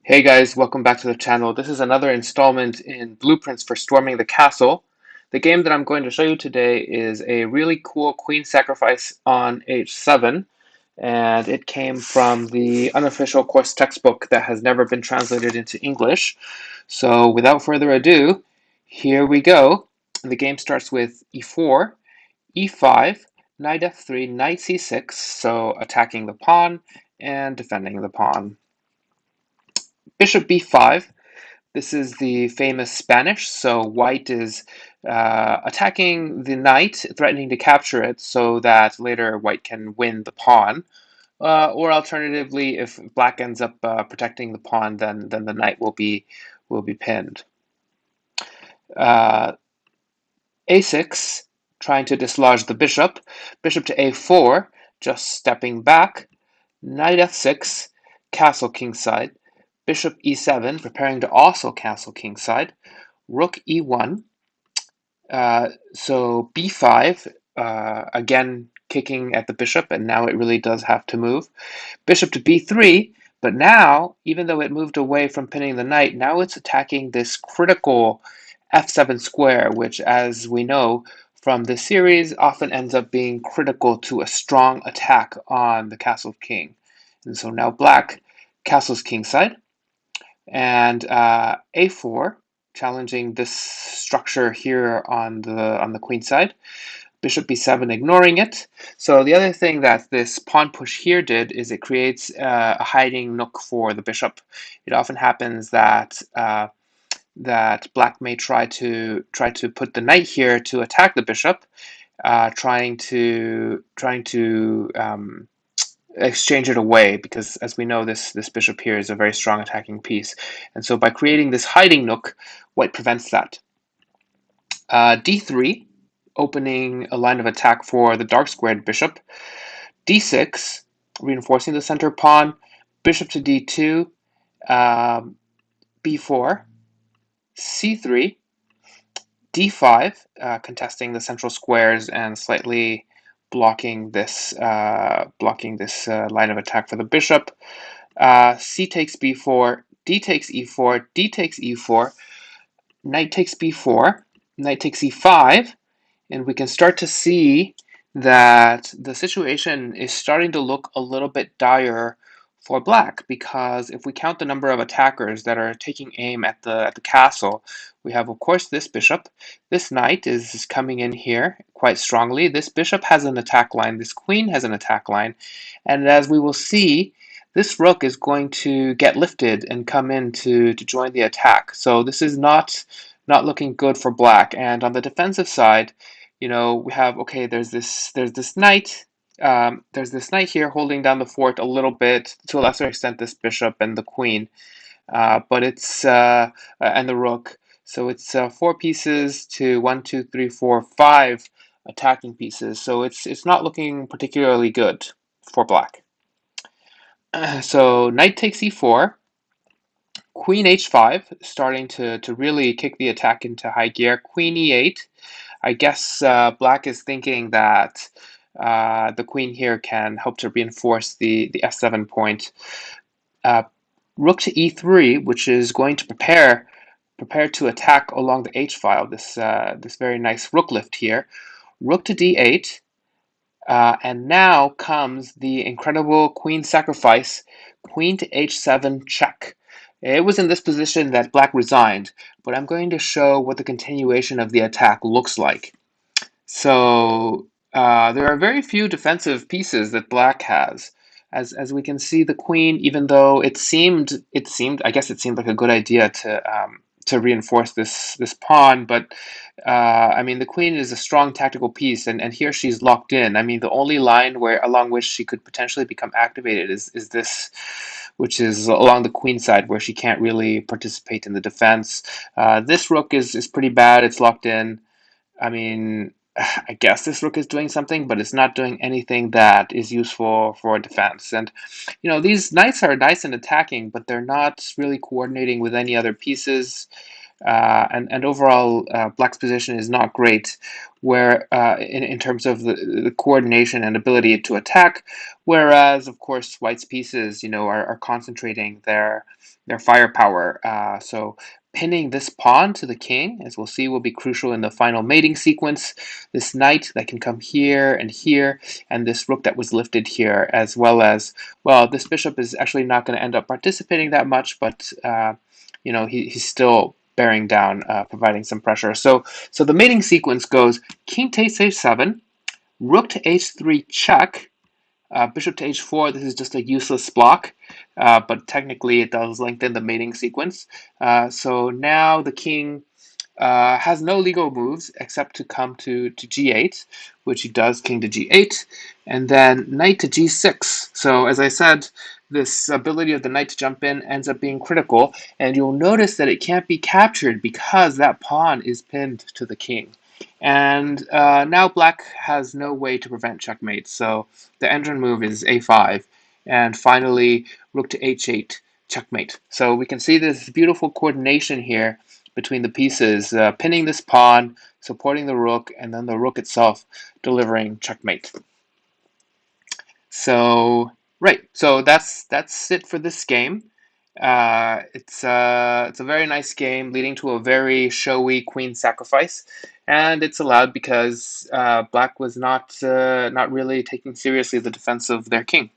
Hey guys, welcome back to the channel. This is another installment in Blueprints for Storming the Castle. The game that I'm going to show you today is a really cool queen sacrifice on h7, and it came from the unofficial course textbook that has never been translated into English. So without further ado, here we go. The game starts with e4, e5, knight f3, knight c6, so attacking the pawn and defending the pawn. Bishop b5. This is the famous Spanish. So white is attacking the knight, threatening to capture it so that later white can win the pawn. Or alternatively, if black ends up protecting the pawn, then the knight will be pinned. Uh, a6, trying to dislodge the bishop. Bishop to a4, just stepping back. Knight f6, castle kingside. Bishop e7, preparing to also castle kingside. Rook e1. So b5, again kicking at the bishop, and now it really does have to move. Bishop to b3, but now, even though it moved away from pinning the knight, now it's attacking this critical f7 square, which, as we know from this series, often ends up being critical to a strong attack on the castle king. And so now black castles kingside, and a4, challenging this structure here on the queen side. Bishop b7, ignoring it. So the other thing that this pawn push here did is it creates a hiding nook for the bishop. It often happens that that black may try to put the knight here to attack the bishop, trying to exchange it away, because as we know, this bishop here is a very strong attacking piece, and so by creating this hiding nook, white prevents that. D3, opening a line of attack for the dark squared bishop. D6, reinforcing the center pawn. Bishop to D2, B4, C3, D5, contesting the central squares and slightly blocking this line of attack for the bishop. C takes B4, D takes E4, D takes E4, knight takes B4, knight takes E5, and we can start to see that the situation is starting to look a little bit dire for black, because if we count the number of attackers that are taking aim at the castle, we have, of course, this bishop. This knight is coming in here quite strongly. This bishop has an attack line. This queen has an attack line. And as we will see, this rook is going to get lifted and come in to join the attack. So this is not looking good for black. And on the defensive side, we have, okay, there's this knight. There's this knight here holding down the fort a little bit, to a lesser extent this bishop and the queen, but it's and the rook. So it's 4 pieces to 1, 2, 3, 4, 5 attacking pieces. So it's not looking particularly good for black. So knight takes e4, queen h5, starting to really kick the attack into high gear. Queen e8. I guess black is thinking that the queen here can help to reinforce the f7 point. Uh, Rook to e3, which is going to prepare to attack along the h file. This very nice rook lift here. Rook to d8, and now comes the incredible queen sacrifice. Queen to h7 check. It was in this position that black resigned, but I'm going to show what the continuation of the attack looks like. So there are very few defensive pieces that black has. As we can see, the queen, even though I guess it seemed like a good idea to reinforce this pawn, but I mean, the queen is a strong tactical piece, and here she's locked in. I mean, the only line along which she could potentially become activated is this, which is along the queen side, where she can't really participate in the defense. This rook is pretty bad. It's locked in. I mean, I guess this rook is doing something, but it's not doing anything that is useful for defense. And, these knights are nice in attacking, but they're not really coordinating with any other pieces. and overall, Black's position is not great, where in terms of the coordination and ability to attack, whereas of course White's pieces, are concentrating their firepower. So pinning this pawn to the king, as we'll see, will be crucial in the final mating sequence. This knight that can come here, and this rook that was lifted here, as well as, well, this bishop is actually not going to end up participating that much, but he's still bearing down, providing some pressure. So the mating sequence goes king takes h7, rook to h3 check, bishop to h4. This is just a useless block, but technically it does lengthen the mating sequence. So now the king has no legal moves except to come to g8, which he does, king to g8, and then knight to g6. So as I said, this ability of the knight to jump in ends up being critical, and you'll notice that it can't be captured because that pawn is pinned to the king. And now black has no way to prevent checkmate, so the engine move is a5, and finally rook to h8, checkmate. So we can see this beautiful coordination here between the pieces, pinning this pawn, supporting the rook, and then the rook itself delivering checkmate. So right, so that's it for this game. It's a very nice game, leading to a very showy queen sacrifice, and it's allowed because Black was not really taking seriously the defense of their king.